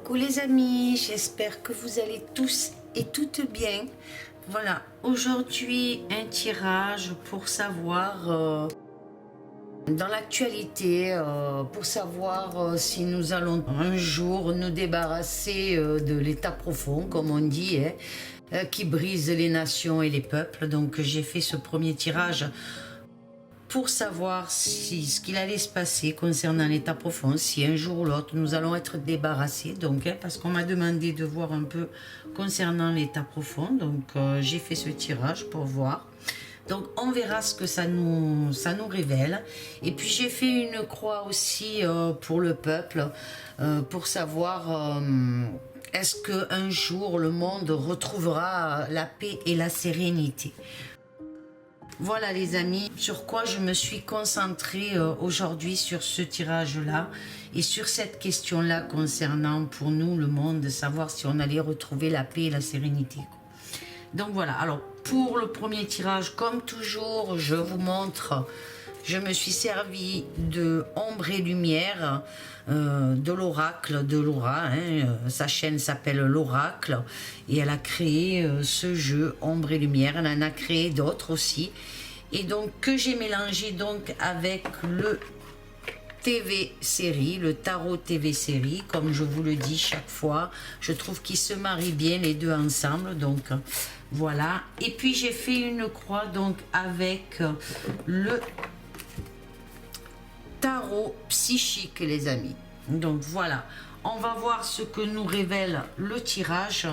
Coucou les amis, j'espère que vous allez tous et toutes bien. Voilà, aujourd'hui un tirage pour savoir dans l'actualité, pour savoir si nous allons un jour nous débarrasser de l'état profond, comme on dit, qui brise les nations et les peuples. Donc j'ai fait ce premier tirage pour savoir ce qu'il allait se passer concernant l'état profond, si un jour ou l'autre nous allons être débarrassés, donc parce qu'on m'a demandé de voir un peu concernant l'état profond, donc j'ai fait ce tirage pour voir. Donc on verra ce que ça nous révèle. Et puis j'ai fait une croix aussi pour le peuple, pour savoir est-ce qu'un jour le monde retrouvera la paix et la sérénité. Voilà les amis, sur quoi je me suis concentrée aujourd'hui sur ce tirage-là et sur cette question-là concernant pour nous le monde, de savoir si on allait retrouver la paix et la sérénité. Donc voilà, alors pour le premier tirage, comme toujours, je vous montre, je me suis servi de Ombre et Lumière, de l'oracle de Laura, sa chaîne s'appelle l'oracle et elle a créé ce jeu Ombre et Lumière, elle en a créé d'autres aussi et donc que j'ai mélangé donc avec le TV série, le tarot TV série, comme je vous le dis chaque fois, je trouve qu'ils se marient bien les deux ensemble, donc voilà. Et puis j'ai fait une croix donc avec le tarot psychique les amis. Donc voilà, on va voir ce que nous révèle le tirage.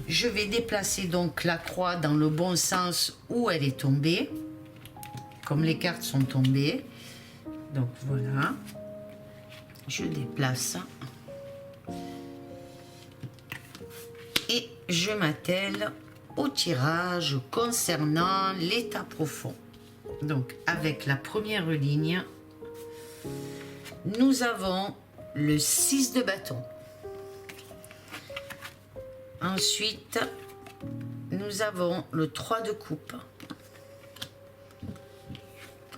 Je vais déplacer donc la croix dans le bon sens où elle est tombée, comme les cartes sont tombées. Donc voilà, je déplace et je m'attelle au tirage concernant l'état profond. Donc avec la première ligne, nous avons le 6 de bâton. Ensuite, nous avons le 3 de coupe.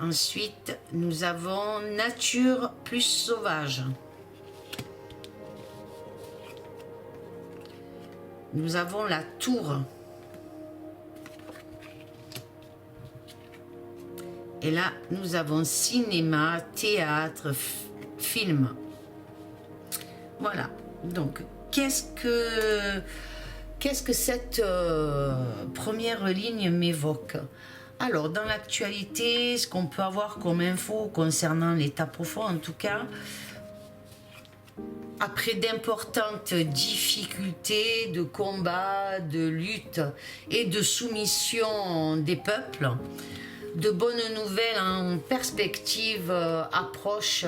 Ensuite, nous avons nature plus sauvage. Nous avons la tour. Et là, nous avons cinéma, théâtre, film. Voilà. Donc, qu'est-ce que cette première ligne m'évoque? Alors, dans l'actualité, ce qu'on peut avoir comme info concernant l'état profond, en tout cas, après d'importantes difficultés de combat, de lutte et de soumission des peuples, de bonnes nouvelles en perspective approchent,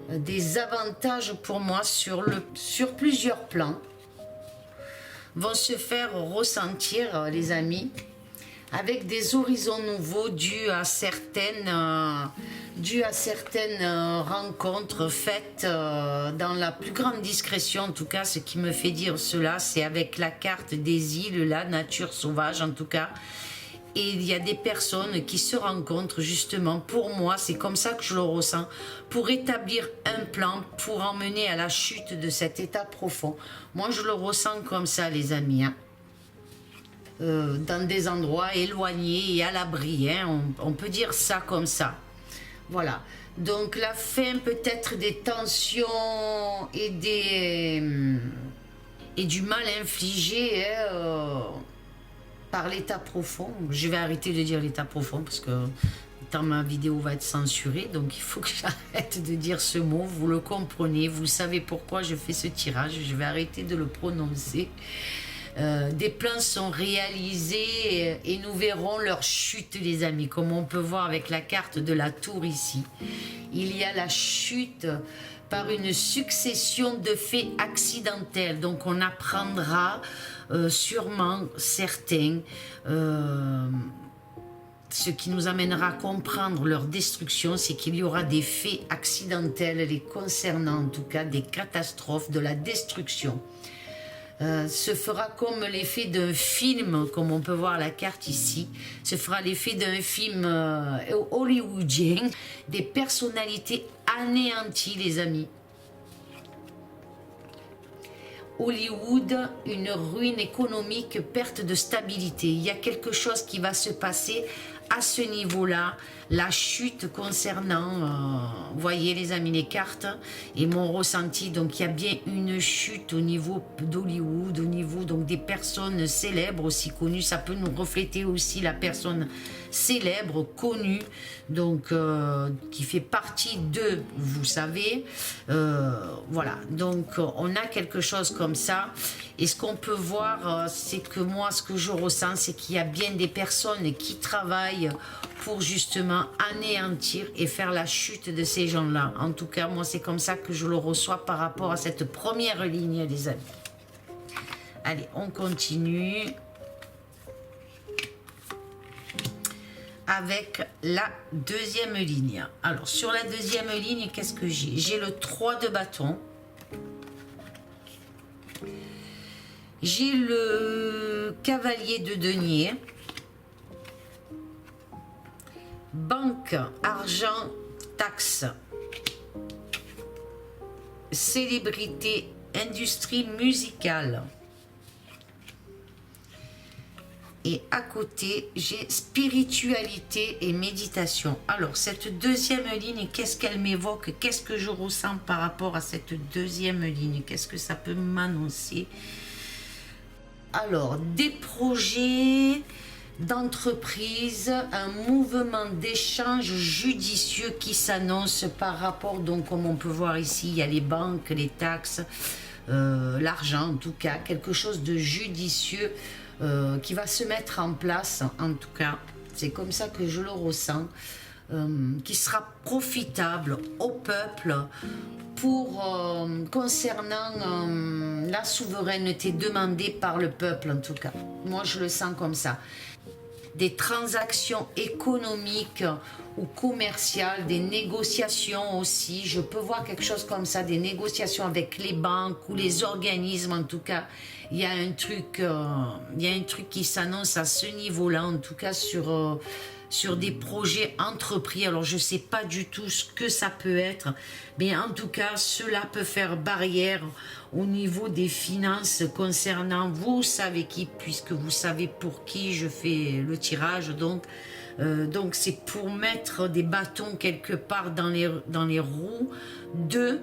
des avantages pour moi sur plusieurs plans vont se faire ressentir les amis, avec des horizons nouveaux dus à certaines rencontres faites dans la plus grande discrétion. En tout cas, ce qui me fait dire cela, c'est avec la carte des îles, la nature sauvage en tout cas. Et il y a des personnes qui se rencontrent justement, pour moi, c'est comme ça que je le ressens, pour établir un plan, pour emmener à la chute de cet état profond. Moi, je le ressens comme ça, les amis, dans des endroits éloignés et à l'abri, on peut dire ça comme ça. Voilà, donc la fin peut-être des tensions et du mal infligé par l'état profond. Je vais arrêter de dire l'état profond parce que ma vidéo va être censurée, donc il faut que j'arrête de dire ce mot. Vous le comprenez, vous savez pourquoi je fais ce tirage, je vais arrêter de le prononcer. Des plans sont réalisés et nous verrons leur chute les amis, comme on peut voir avec la carte de la tour ici. Il y a la chute par une succession de faits accidentels, donc on apprendra sûrement certains, ce qui nous amènera à comprendre leur destruction, c'est qu'il y aura des faits accidentels les concernant, en tout cas des catastrophes, de la destruction. Se fera comme l'effet d'un film, comme on peut voir la carte ici, se fera l'effet d'un film hollywoodien, des personnalités anéanties les amis. Hollywood, une ruine économique, perte de stabilité. Il y a quelque chose qui va se passer à ce niveau-là, la chute concernant, vous voyez les amis, les cartes et mon ressenti, donc il y a bien une chute au niveau d'Hollywood, au niveau donc des personnes célèbres aussi connues, ça peut nous refléter aussi la personne célèbre, connue, donc qui fait partie de, vous savez, voilà, donc on a quelque chose comme ça, et ce qu'on peut voir, c'est que moi, ce que je ressens, c'est qu'il y a bien des personnes qui travaillent pour justement anéantir et faire la chute de ces gens-là. En tout cas, moi, c'est comme ça que je le reçois par rapport à cette première ligne, les amis. Allez, on continue avec la deuxième ligne. Alors, sur la deuxième ligne, qu'est-ce que j'ai? J'ai le 3 de bâton. J'ai le cavalier de denier. Banque, argent, taxe. Célébrité, industrie musicale. Et à côté, j'ai spiritualité et méditation. Alors, cette deuxième ligne, qu'est-ce qu'elle m'évoque? Qu'est-ce que je ressens par rapport à cette deuxième ligne? Qu'est-ce que ça peut m'annoncer? Alors, des projets d'entreprise, un mouvement d'échange judicieux qui s'annonce par rapport, donc comme on peut voir ici, il y a les banques, les taxes, l'argent en tout cas, quelque chose de judicieux qui va se mettre en place, en tout cas, c'est comme ça que je le ressens, qui sera profitable au peuple pour concernant la souveraineté demandée par le peuple, en tout cas. Moi, je le sens comme ça. Des transactions économiques ou commerciales, des négociations aussi. Je peux voir quelque chose comme ça, des négociations avec les banques ou les organismes, en tout cas. Il y a un truc qui s'annonce à ce niveau-là, en tout cas sur des projets entrepris. Alors, je ne sais pas du tout ce que ça peut être, mais en tout cas, cela peut faire barrière au niveau des finances concernant, vous savez qui, puisque vous savez pour qui je fais le tirage, donc c'est pour mettre des bâtons quelque part dans les roues de,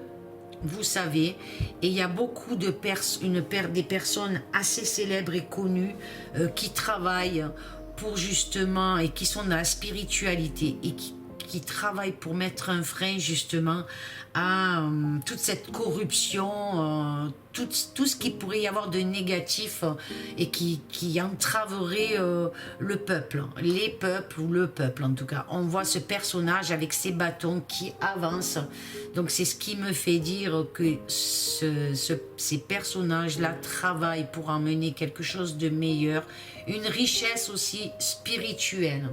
vous savez, et il y a beaucoup de des personnes assez célèbres et connues qui travaillent pour justement, et qui sont dans la spiritualité et qui travaillent pour mettre un frein justement à toute cette corruption, tout ce qui pourrait y avoir de négatif et qui entraverait le peuple, les peuples ou le peuple en tout cas. On voit ce personnage avec ses bâtons qui avance, donc c'est ce qui me fait dire que ces personnages-là travaillent pour emmener quelque chose de meilleur, une richesse aussi spirituelle.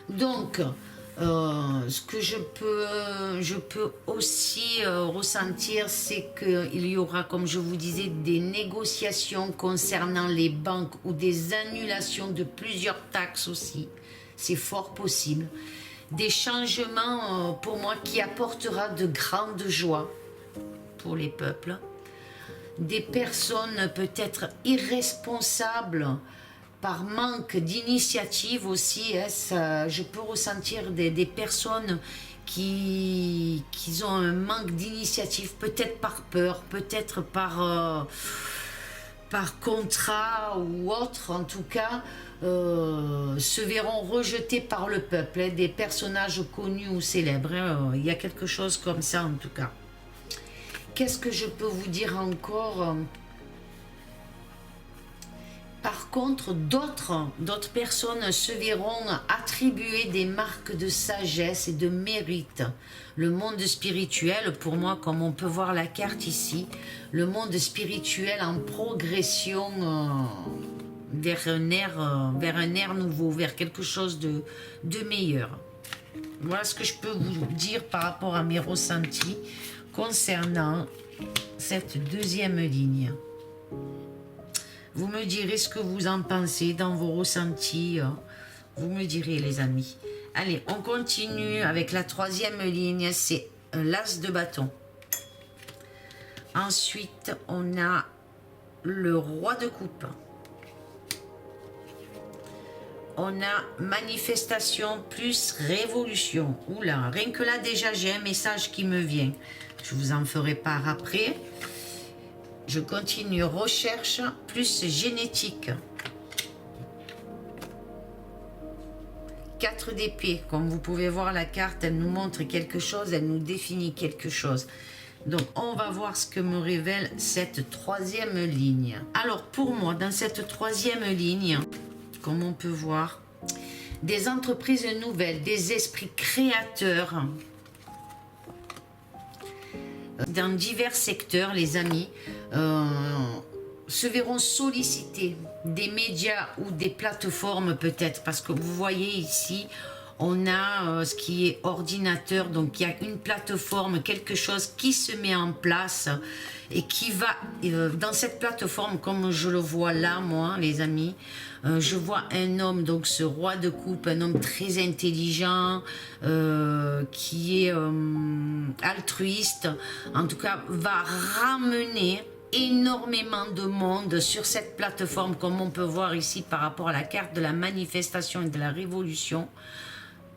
Donc, ce que je peux aussi ressentir, c'est qu'il y aura, comme je vous disais, des négociations concernant les banques ou des annulations de plusieurs taxes aussi. C'est fort possible. Des changements, pour moi, qui apportera de grandes joies pour les peuples. Des personnes peut-être irresponsables, par manque d'initiative aussi, je peux ressentir des personnes qui ont un manque d'initiative, peut-être par peur, peut-être par contrat ou autre, en tout cas, se verront rejetés par le peuple, des personnages connus ou célèbres, il y a quelque chose comme ça en tout cas. Qu'est-ce que je peux vous dire encore ? Par contre, d'autres personnes se verront attribuer des marques de sagesse et de mérite. Le monde spirituel, pour moi, comme on peut voir la carte ici, le monde spirituel en progression vers un air nouveau, vers quelque chose de meilleur. Voilà ce que je peux vous dire par rapport à mes ressentis concernant cette deuxième ligne. Vous me direz ce que vous en pensez dans vos ressentis. Vous me direz, les amis. Allez, on continue avec la troisième ligne. C'est l'as de bâton. Ensuite, on a le roi de coupe. On a manifestation plus révolution. Oula, rien que là déjà j'ai un message qui me vient. Je vous en ferai part après. Je continue, recherche plus génétique. 4 d'épée, comme vous pouvez voir la carte, elle nous montre quelque chose, elle nous définit quelque chose. Donc on va voir ce que me révèle cette troisième ligne. Alors pour moi, dans cette troisième ligne, comme on peut voir, des entreprises nouvelles, des esprits créateurs dans divers secteurs, les amis, se verront sollicités des médias ou des plateformes peut-être, parce que vous voyez ici, on a ce qui est ordinateur, donc il y a une plateforme, quelque chose qui se met en place et qui va, dans cette plateforme, comme je le vois là, moi, les amis, je vois un homme, donc ce roi de coupe, un homme très intelligent, qui est altruiste, en tout cas, va ramener énormément de monde sur cette plateforme, comme on peut voir ici par rapport à la carte de la manifestation et de la révolution.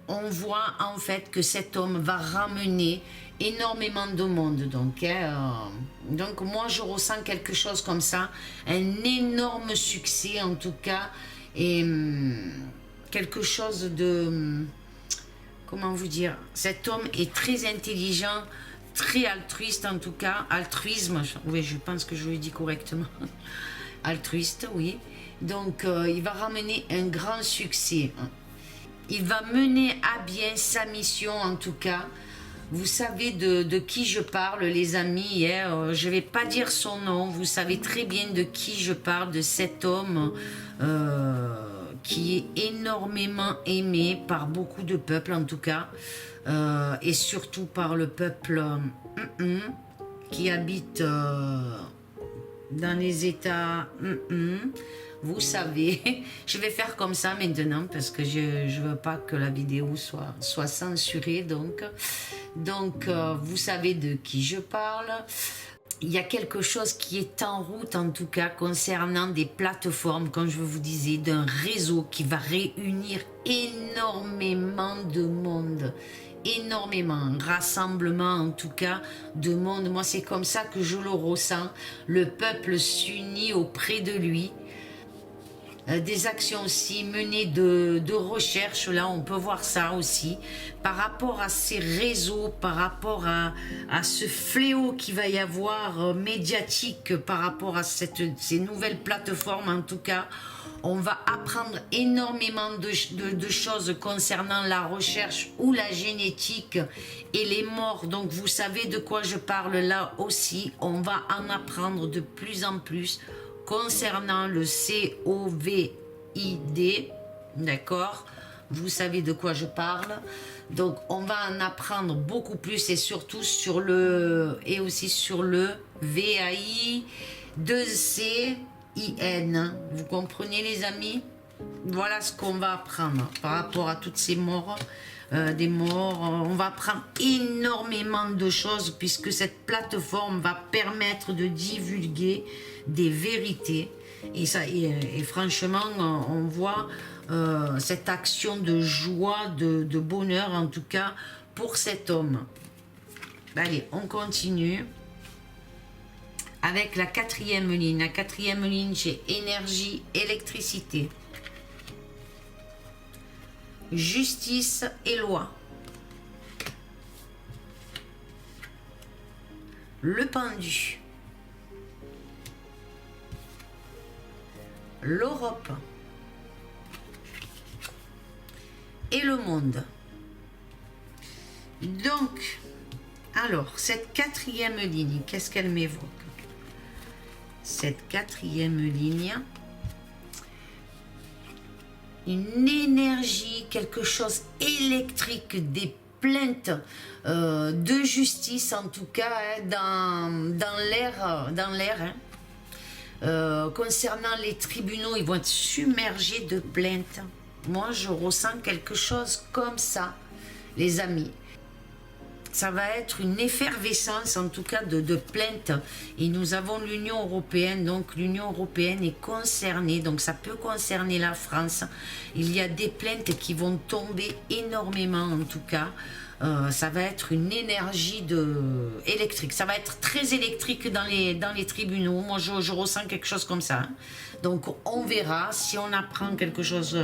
On voit en fait que cet homme va ramener énormément de monde. Donc moi je ressens quelque chose comme ça, un énorme succès en tout cas, et quelque chose de, comment vous dire, cet homme est très intelligent, très altruiste en tout cas, altruisme, oui je pense que je le dis correctement, altruiste, oui. Donc il va ramener un grand succès. Il va mener à bien sa mission en tout cas. Vous savez de qui je parle les amis, hein, je ne vais pas dire son nom, vous savez très bien de qui je parle, de cet homme qui est énormément aimé par beaucoup de peuples en tout cas, et surtout par le peuple qui habite dans les États... Vous savez, je vais faire comme ça maintenant parce que je ne veux pas que la vidéo soit censurée. Donc, vous savez de qui je parle. Il y a quelque chose qui est en route en tout cas concernant des plateformes, comme je vous disais, d'un réseau qui va réunir énormément de monde. Énormément, un rassemblement en tout cas de monde. Moi c'est comme ça que je le ressens. Le peuple s'unit auprès de lui. Des actions aussi menées de recherche, là on peut voir ça aussi, par rapport à ces réseaux, par rapport à ce fléau qu'il va y avoir médiatique, par rapport à ces nouvelles plateformes en tout cas. On va apprendre énormément de choses concernant la recherche ou la génétique et les morts. Donc vous savez de quoi je parle là aussi. On va en apprendre de plus en plus concernant le COVID, d'accord? Vous savez de quoi je parle. Donc on va en apprendre beaucoup plus et surtout sur le VAI 2C IN, vous comprenez les amis? Voilà ce qu'on va apprendre par rapport à toutes ces morts, des morts. On va apprendre énormément de choses puisque cette plateforme va permettre de divulguer des vérités. Et franchement, on voit cette action de joie, de bonheur en tout cas pour cet homme. Allez, on continue. Avec la quatrième ligne. La quatrième ligne, j'ai énergie, électricité. Justice et loi. Le pendu. L'Europe. Et le monde. Donc, alors, cette quatrième ligne, qu'est-ce qu'elle m'évoque? Cette quatrième ligne, une énergie, quelque chose électrique, des plaintes de justice en tout cas hein, dans l'air hein. Concernant les tribunaux, ils vont être submergés de plaintes. Moi je ressens quelque chose comme ça les amis. ça va être une effervescence en tout cas de plaintes, et nous avons l'Union européenne, donc l'Union européenne est concernée, donc ça peut concerner la France. Il y a des plaintes qui vont tomber énormément en tout cas. Ça va être une énergie électrique, ça va être très électrique dans les tribunaux. Moi je ressens quelque chose comme ça, hein. Donc on verra si on apprend quelque chose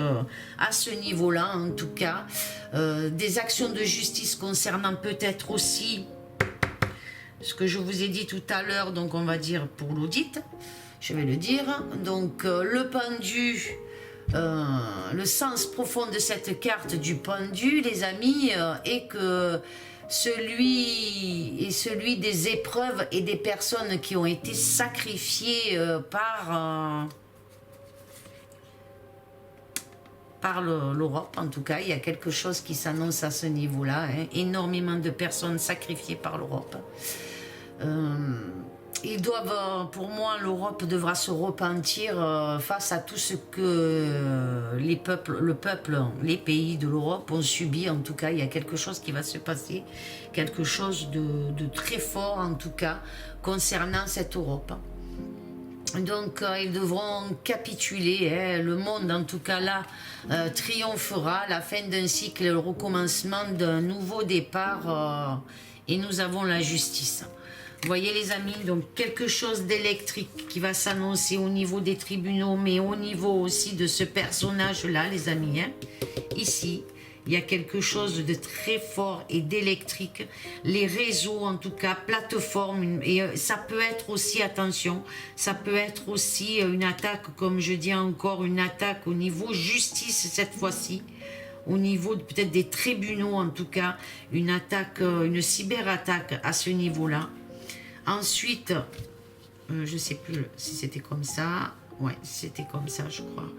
à ce niveau-là en tout cas. Des actions de justice concernant peut-être aussi ce que je vous ai dit tout à l'heure, donc on va dire pour l'audit, je vais le dire. Donc le pendu, le sens profond de cette carte du pendu, les amis, est que celui des épreuves et des personnes qui ont été sacrifiées par l'Europe. En tout cas, il y a quelque chose qui s'annonce à ce niveau-là, hein. Énormément de personnes sacrifiées par l'Europe. Ils doivent, pour moi, l'Europe devra se repentir face à tout ce que le peuple, les pays de l'Europe ont subi. En tout cas, il y a quelque chose qui va se passer, quelque chose de très fort, en tout cas, concernant cette Europe. Donc, ils devront capituler, hein. Le monde, en tout cas, là, triomphera. La fin d'un cycle et le recommencement d'un nouveau départ. Et nous avons la justice. Vous voyez les amis, donc quelque chose d'électrique qui va s'annoncer au niveau des tribunaux, mais au niveau aussi de ce personnage-là, les amis, hein. Ici, il y a quelque chose de très fort et d'électrique. Les réseaux, en tout cas, plateformes, et ça peut être aussi, attention, ça peut être aussi une attaque, comme je dis encore, une attaque au niveau justice cette fois-ci. Au niveau peut-être des tribunaux, en tout cas, une attaque, une cyberattaque à ce niveau-là. Ensuite, je ne sais plus si c'était comme ça. Ouais, c'était comme ça, je crois.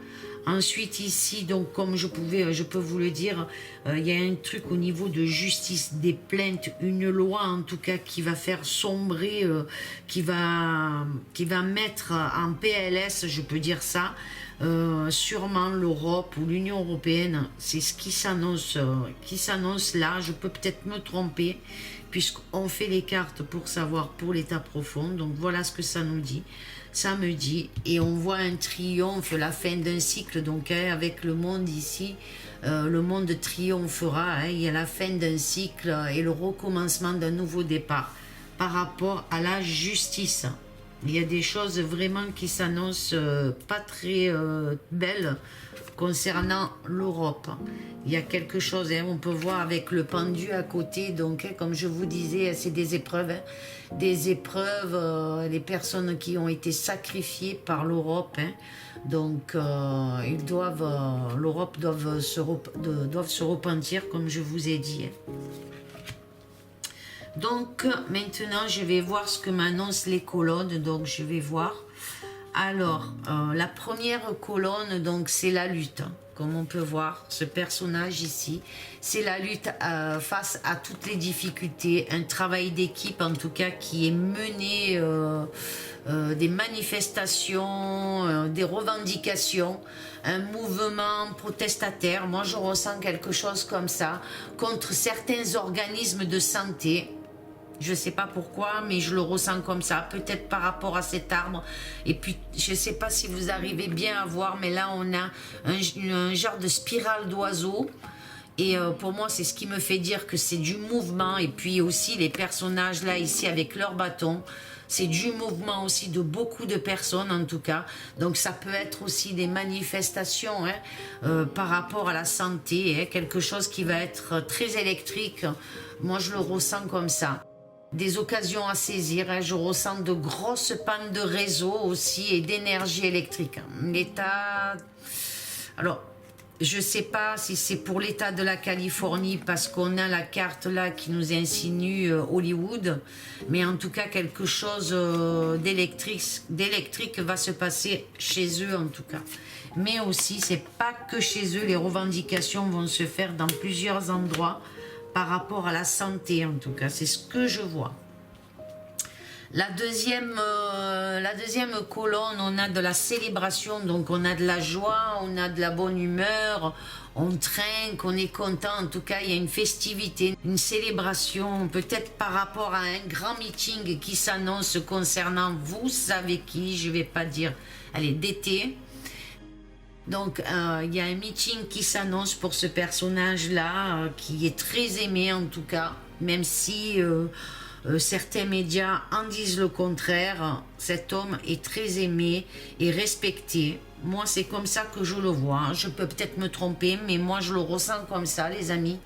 Ensuite, ici, donc, comme je peux vous le dire, il y a un truc au niveau de justice, des plaintes, une loi, en tout cas, qui va faire sombrer, qui va mettre en PLS, je peux dire ça, sûrement l'Europe ou l'Union européenne. C'est ce qui s'annonce là. Je peux peut-être me tromper, puisqu'on fait les cartes pour savoir pour l'état profond. Donc voilà ce que ça nous dit. Ça me dit, et on voit un triomphe, la fin d'un cycle, donc hein, avec le monde ici, le monde triomphera, hein, il y a la fin d'un cycle et le recommencement d'un nouveau départ par rapport à la justice. Il y a des choses vraiment qui s'annoncent pas très belles concernant l'Europe. Il y a quelque chose, hein, on peut voir avec le pendu à côté, donc hein, comme je vous disais, c'est des épreuves, hein, les personnes qui ont été sacrifiées par l'Europe, hein, donc l'Europe doivent se repentir, comme je vous ai dit. Hein. Donc maintenant je vais voir ce que m'annoncent les colonnes, donc je vais voir. Alors, la première colonne, donc c'est la lutte, hein. Comme on peut voir, ce personnage ici, c'est la lutte face à toutes les difficultés, un travail d'équipe en tout cas qui est mené, des manifestations, des revendications, un mouvement protestataire. Moi je ressens quelque chose comme ça, contre certains organismes de santé. Je ne sais pas pourquoi, mais je le ressens comme ça. Peut-être par rapport à cet arbre. Et puis, je ne sais pas si vous arrivez bien à voir, mais là, on a un genre de spirale d'oiseaux. Et pour moi, c'est ce qui me fait dire que c'est du mouvement. Et puis aussi, les personnages là, ici, avec leur bâton, c'est du mouvement aussi de beaucoup de personnes, en tout cas. Donc, ça peut être aussi des manifestations, hein, par rapport à la santé. Hein, quelque chose qui va être très électrique. Moi, je le ressens comme ça. Des occasions à saisir, hein. Je ressens de grosses pannes de réseau aussi et d'énergie électrique. L'état... Alors, je ne sais pas si c'est pour l'état de la Californie parce qu'on a la carte là qui nous insinue Hollywood, mais en tout cas quelque chose d'électrique va se passer chez eux en tout cas. Mais aussi, c'est pas que chez eux, les revendications vont se faire dans plusieurs endroits. Par rapport à la santé, en tout cas, c'est ce que je vois. La deuxième colonne, on a de la célébration, donc on a de la joie, on a de la bonne humeur, on trinque, on est content, en tout cas il y a une festivité, une célébration, peut-être par rapport à un grand meeting qui s'annonce concernant vous savez qui, je vais pas dire, allez, d'été. Donc il y a un meeting qui s'annonce pour ce personnage-là, qui est très aimé en tout cas, même si certains médias en disent le contraire. Cet homme est très aimé et respecté. Moi, c'est comme ça que je le vois. Je peux peut-être me tromper, mais moi, je le ressens comme ça, les amis.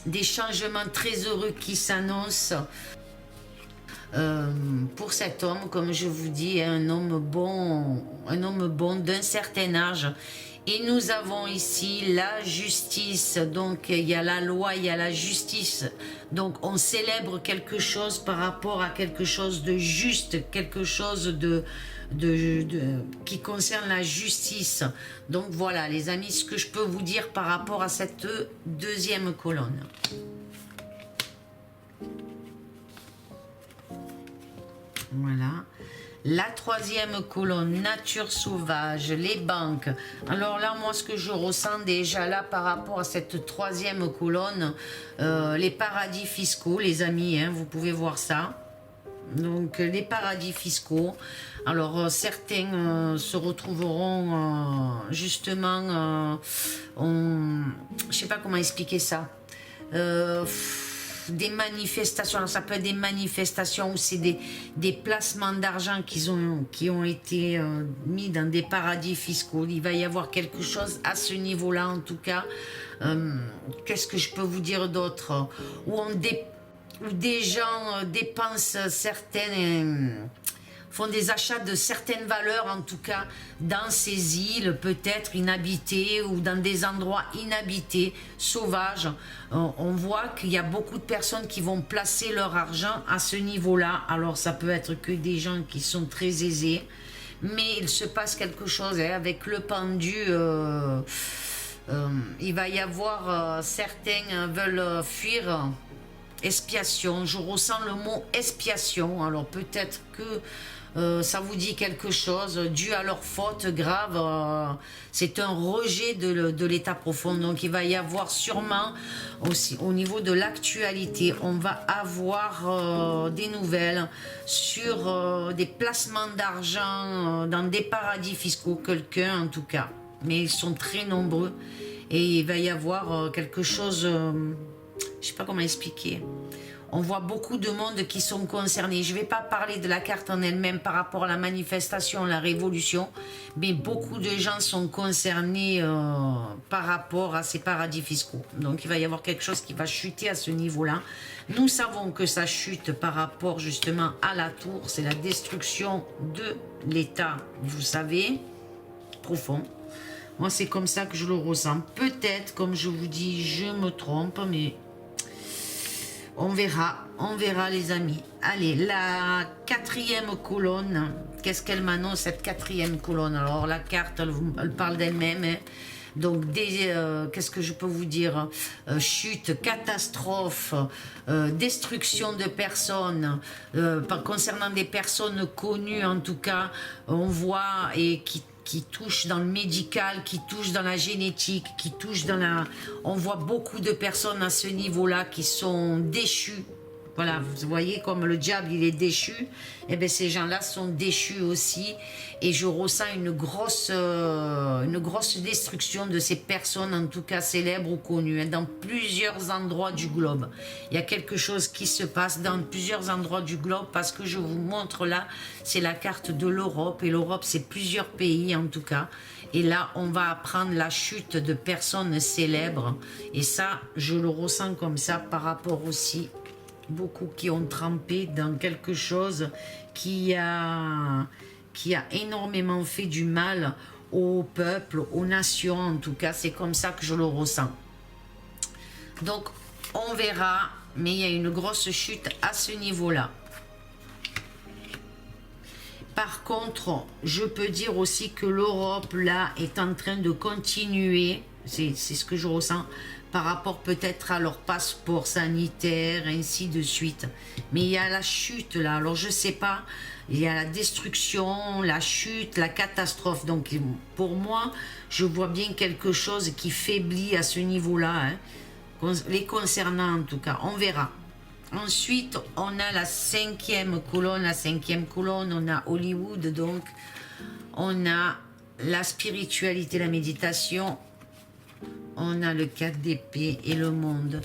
Des changements très heureux qui s'annoncent pour cet homme, comme je vous dis, un homme bon d'un certain âge. Et nous avons ici la justice, donc il y a la loi, il y a la justice. Donc on célèbre quelque chose par rapport à quelque chose de juste, quelque chose qui concerne la justice. Donc voilà les amis, ce que je peux vous dire par rapport à cette deuxième colonne. Voilà. La troisième colonne, nature sauvage, les banques. Alors là, moi, ce que je ressens déjà là par rapport à cette troisième colonne, les paradis fiscaux, les amis, hein, vous pouvez voir ça. Donc, les paradis fiscaux. Alors, certains se retrouveront justement, je ne sais pas comment expliquer ça. Des manifestations, alors ça peut être des manifestations où c'est des placements d'argent qui ont été mis dans des paradis fiscaux. Il va y avoir quelque chose à ce niveau-là en tout cas. Qu'est-ce que je peux vous dire d'autre? Où des gens dépensent certaines... font des achats de certaines valeurs, en tout cas, dans ces îles, peut-être inhabitées ou dans des endroits inhabités, sauvages. On voit qu'il y a beaucoup de personnes qui vont placer leur argent à ce niveau-là. Alors, ça peut être que des gens qui sont très aisés, mais il se passe quelque chose hein, avec le pendu. Il va y avoir certains veulent fuir. Expiation, je ressens le mot expiation, alors peut-être que ça vous dit quelque chose, dû à leur faute grave, c'est un rejet de l'état profond, donc il va y avoir sûrement aussi au niveau de l'actualité, on va avoir des nouvelles sur des placements d'argent dans des paradis fiscaux, quelqu'un en tout cas, mais ils sont très nombreux et il va y avoir quelque chose... je sais pas comment expliquer. On voit beaucoup de monde qui sont concernés. Je ne vais pas parler de la carte en elle-même par rapport à la manifestation, la révolution, mais beaucoup de gens sont concernés par rapport à ces paradis fiscaux. Donc il va y avoir quelque chose qui va chuter à ce niveau-là. Nous savons que ça chute par rapport justement à la tour. C'est la destruction de l'État, vous savez, profond. Moi, c'est comme ça que je le ressens. Peut-être, comme je vous dis, je me trompe, mais... on verra les amis. Allez, la quatrième colonne, qu'est-ce qu'elle m'annonce cette quatrième colonne? Alors la carte, elle parle d'elle-même. Hein. Donc, qu'est-ce que je peux vous dire? Chute, catastrophe, destruction de personnes, concernant des personnes connues en tout cas, on voit et qui touche dans le médical, qui touche dans la génétique, qui touche dans la... On voit beaucoup de personnes à ce niveau-là qui sont déchues. Voilà, vous voyez comme le diable, il est déchu. Et bien ces gens-là sont déchus aussi. Et je ressens une grosse destruction de ces personnes, en tout cas célèbres ou connues, hein, dans plusieurs endroits du globe. Il y a quelque chose qui se passe dans plusieurs endroits du globe parce que je vous montre là, c'est la carte de l'Europe. Et l'Europe, c'est plusieurs pays en tout cas. Et là, on va apprendre la chute de personnes célèbres. Et ça, je le ressens comme ça par rapport aussi... beaucoup qui ont trempé dans quelque chose qui a énormément fait du mal au peuple, aux nations, en tout cas, c'est comme ça que je le ressens. Donc, on verra, mais il y a une grosse chute à ce niveau-là. Par contre, je peux dire aussi que l'Europe, là, est en train de continuer, c'est ce que je ressens, par rapport peut-être à leur passeport sanitaire, ainsi de suite. Mais il y a la chute là, alors je sais pas, il y a la destruction, la chute, la catastrophe. Donc pour moi, je vois bien quelque chose qui faiblit à ce niveau-là, hein, les concernant en tout cas, on verra. Ensuite, on a la cinquième colonne. La cinquième colonne, on a Hollywood, donc on a la spiritualité, la méditation, on a le 4 d'épée et le monde.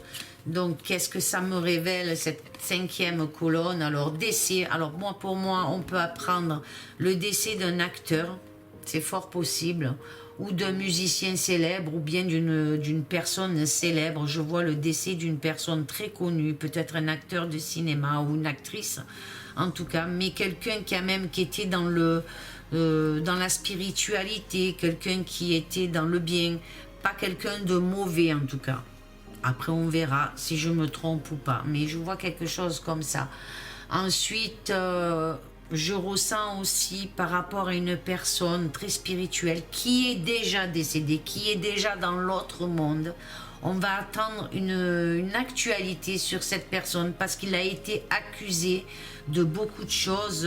Donc, qu'est-ce que ça me révèle, cette cinquième colonne? Alors, décès. Alors, pour moi, on peut apprendre le décès d'un acteur, c'est fort possible, ou d'un musicien célèbre, ou bien d'une personne célèbre. Je vois le décès d'une personne très connue, peut-être un acteur de cinéma ou une actrice, en tout cas, mais quelqu'un qui était dans la spiritualité, quelqu'un qui était dans le bien, pas quelqu'un de mauvais en tout cas. Après, on verra si je me trompe ou pas, mais je vois quelque chose comme ça. Ensuite, je ressens aussi par rapport à une personne très spirituelle qui est déjà décédée, qui est déjà dans l'autre monde. On va attendre une actualité sur cette personne parce qu'il a été accusé de beaucoup de choses.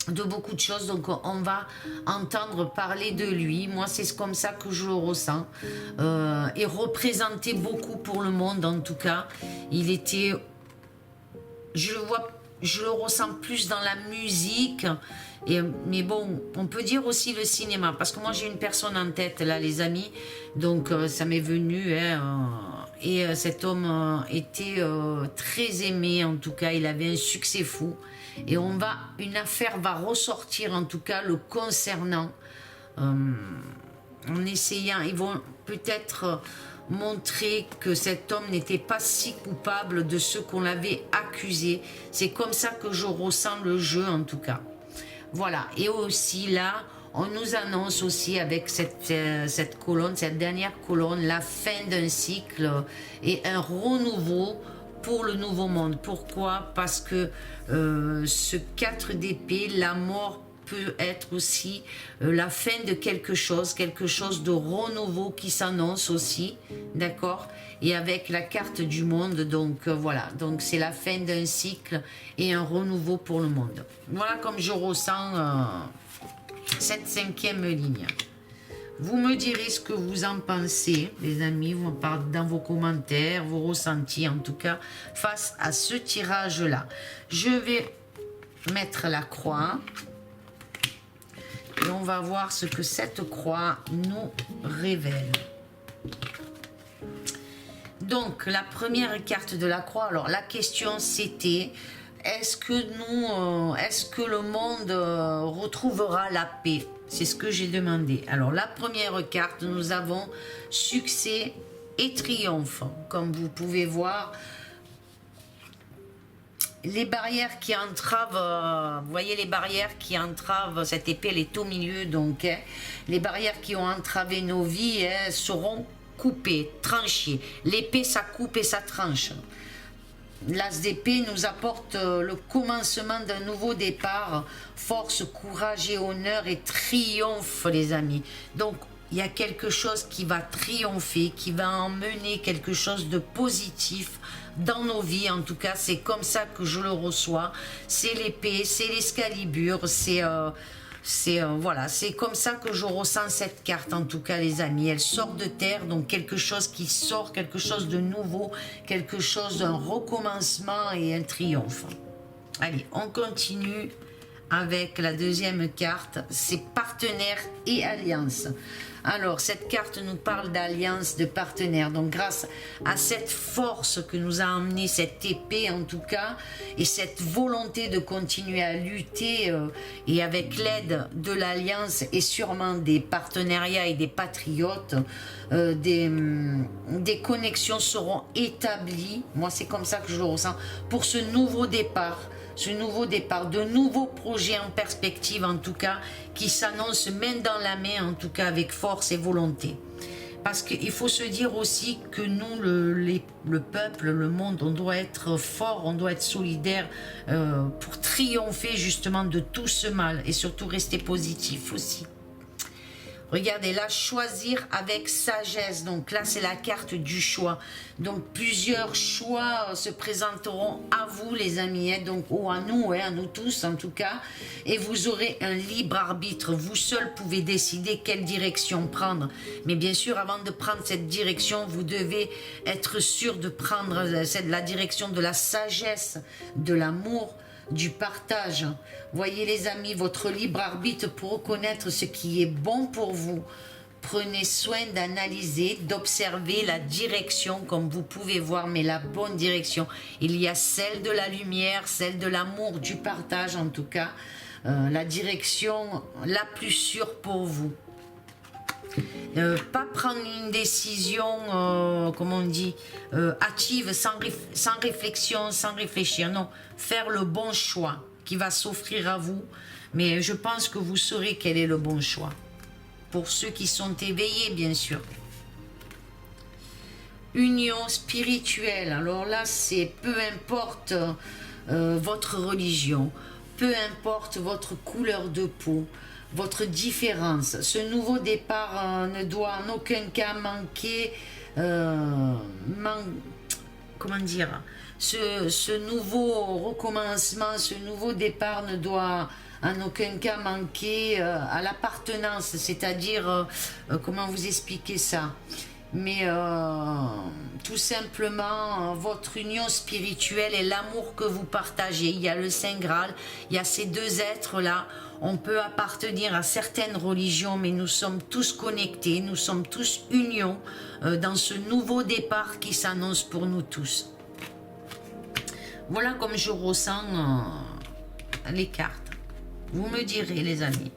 Donc on va entendre parler de lui. Moi, c'est comme ça que je le ressens. Et représentait beaucoup pour le monde, en tout cas. Il était... Je le ressens plus dans la musique. Mais bon, on peut dire aussi le cinéma. Parce que moi, j'ai une personne en tête, là, les amis. Donc, ça m'est venu. Et cet homme était très aimé, en tout cas. Il avait un succès fou. Et une affaire va ressortir, en tout cas, le concernant. En essayant, ils vont peut-être montrer que cet homme n'était pas si coupable de ce qu'on l'avait accusé. C'est comme ça que je ressens le jeu, en tout cas. Voilà. Et aussi, là, on nous annonce aussi avec cette colonne, cette dernière colonne, la fin d'un cycle et un renouveau pour le nouveau monde. Pourquoi? Parce que ce 4 d'épée, la mort peut être aussi la fin de quelque chose de renouveau qui s'annonce aussi, d'accord? Et avec la carte du monde, donc voilà, donc c'est la fin d'un cycle et un renouveau pour le monde. Voilà comme je ressens cette cinquième ligne. Vous me direz ce que vous en pensez, les amis, vous en parlez dans vos commentaires, vos ressentis en tout cas, face à ce tirage-là. Je vais mettre la croix et on va voir ce que cette croix nous révèle. Donc, la première carte de la croix, alors la question c'était, est-ce que le monde retrouvera la paix? C'est ce que j'ai demandé. Alors, la première carte, nous avons succès et triomphe. Comme vous pouvez voir, les barrières qui entravent, vous voyez les barrières qui entravent, cette épée, elle est au milieu, donc les barrières qui ont entravé nos vies seront coupées, tranchées. L'épée, ça coupe et ça tranche. L'as d'épée nous apporte le commencement d'un nouveau départ, force, courage et honneur et triomphe, les amis. Donc, il y a quelque chose qui va triompher, qui va emmener quelque chose de positif dans nos vies. En tout cas, c'est comme ça que je le reçois. C'est l'épée, c'est l'escalibur, voilà, c'est comme ça que je ressens cette carte, en tout cas, les amis. Elle sort de terre, donc quelque chose qui sort, quelque chose de nouveau, quelque chose d'un recommencement et un triomphe. Allez, on continue avec la deuxième carte, c'est partenaires et alliances. Alors, cette carte nous parle d'alliance, de partenaires. Donc, grâce à cette force que nous a emmené cette épée, en tout cas, et cette volonté de continuer à lutter, et avec l'aide de l'alliance et sûrement des partenariats et des patriotes, des connexions seront établies. Moi, c'est comme ça que je le ressens, pour ce nouveau départ. De nouveaux projets en perspective, en tout cas, qui s'annoncent main dans la main, en tout cas avec force et volonté. Parce qu'il faut se dire aussi que nous, le peuple, le monde, on doit être fort, on doit être solidaire pour triompher justement de tout ce mal et surtout rester positif aussi. Regardez là, choisir avec sagesse. Donc là, c'est la carte du choix. Donc plusieurs choix se présenteront à vous, les amis. Hein, donc, ou à nous, hein, à nous tous en tout cas. Et vous aurez un libre arbitre. Vous seul pouvez décider quelle direction prendre. Mais bien sûr, avant de prendre cette direction, vous devez être sûr de prendre la direction de la sagesse, de l'amour, du partage. Voyez les amis, votre libre arbitre pour reconnaître ce qui est bon pour vous. Prenez soin d'analyser, d'observer la direction, comme vous pouvez voir, mais la bonne direction. Il y a celle de la lumière, celle de l'amour, du partage en tout cas. La direction la plus sûre pour vous. Pas prendre une décision, comment on dit, hâtive, sans réflexion, sans réfléchir. Non, faire le bon choix qui va s'offrir à vous. Mais je pense que vous saurez quel est le bon choix. Pour ceux qui sont éveillés, bien sûr. Union spirituelle. Alors là, c'est peu importe votre religion, peu importe votre couleur de peau, votre différence. Ce nouveau départ ne doit en aucun cas manquer, comment dire, ce nouveau recommencement, ce nouveau départ ne doit en aucun cas manquer à l'appartenance, c'est-à-dire, comment vous expliquer ça? Mais tout simplement votre union spirituelle et l'amour que vous partagez. Il y a le Saint Graal, il y a ces deux êtres-là. On peut appartenir à certaines religions, mais nous sommes tous connectés, nous sommes tous unions dans ce nouveau départ qui s'annonce pour nous tous. Voilà comme je ressens les cartes. Vous me direz, les amis.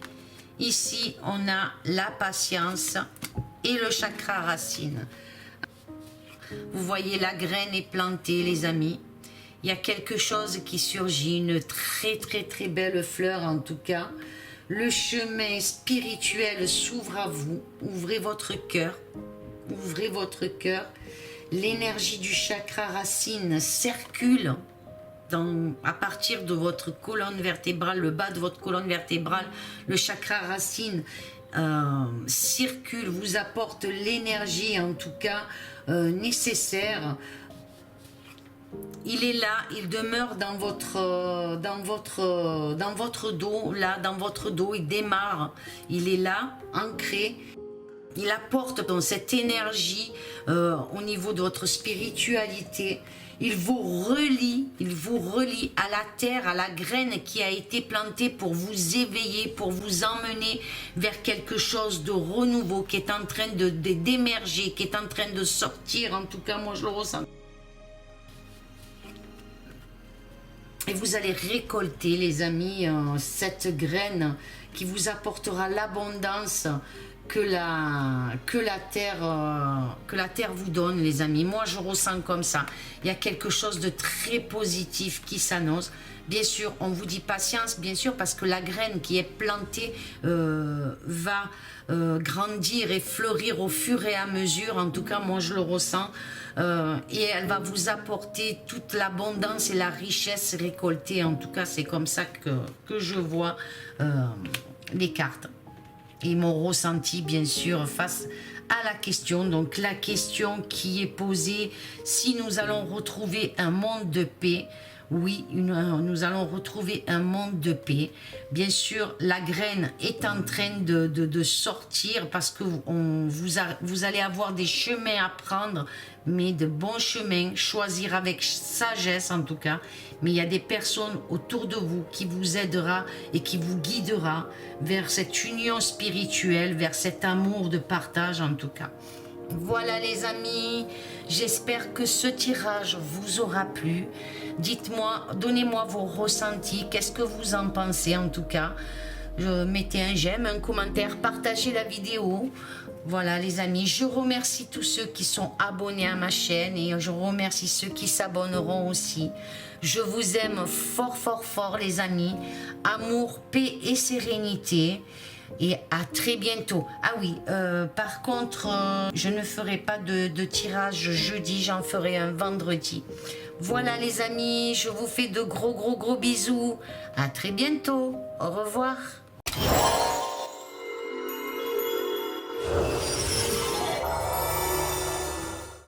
Ici, on a la patience et le chakra racine. Vous voyez, la graine est plantée, les amis. Il y a quelque chose qui surgit, une très belle fleur en tout cas. Le chemin spirituel s'ouvre à vous. Ouvrez votre cœur. Ouvrez votre cœur. L'énergie du chakra racine circule à partir de votre colonne vertébrale, le bas de votre colonne vertébrale. Le chakra racine circule, vous apporte l'énergie en tout cas nécessaire. Il est là, il demeure dans votre dos, là, dans votre dos, il démarre, il est là, ancré. Il apporte donc cette énergie au niveau de votre spiritualité. Il vous relie à la terre, à la graine qui a été plantée pour vous éveiller, pour vous emmener vers quelque chose de renouveau qui est en train d'émerger, qui est en train de sortir. En tout cas, moi, je le ressens. Et vous allez récolter, les amis, cette graine qui vous apportera l'abondance que la terre vous donne, les amis. Moi, je ressens comme ça. Il y a quelque chose de très positif qui s'annonce. Bien sûr, on vous dit patience, bien sûr, parce que la graine qui est plantée va grandir et fleurir au fur et à mesure. En tout cas, moi, je le ressens. Et elle va vous apporter toute l'abondance et la richesse récoltée. En tout cas, c'est comme ça que je vois les cartes. Et mon ressenti, bien sûr, face à la question. Donc, la question qui est posée, si nous allons retrouver un monde de paix. Oui, nous allons retrouver un monde de paix. Bien sûr, la graine est en train de sortir parce que vous allez avoir des chemins à prendre, mais de bons chemins, choisir avec sagesse en tout cas. Mais il y a des personnes autour de vous qui vous aidera et qui vous guidera vers cette union spirituelle, vers cet amour de partage en tout cas. Voilà les amis, j'espère que ce tirage vous aura plu. Dites-moi, donnez-moi vos ressentis, qu'est-ce que vous en pensez en tout cas. Mettez un j'aime, un commentaire, partagez la vidéo. Voilà les amis, je remercie tous ceux qui sont abonnés à ma chaîne et je remercie ceux qui s'abonneront aussi. Je vous aime fort fort fort les amis. Amour, paix et sérénité. Et à très bientôt. Ah oui, par contre, je ne ferai pas de tirage jeudi, j'en ferai un vendredi. Voilà les amis, je vous fais de gros bisous. À très bientôt. Au revoir.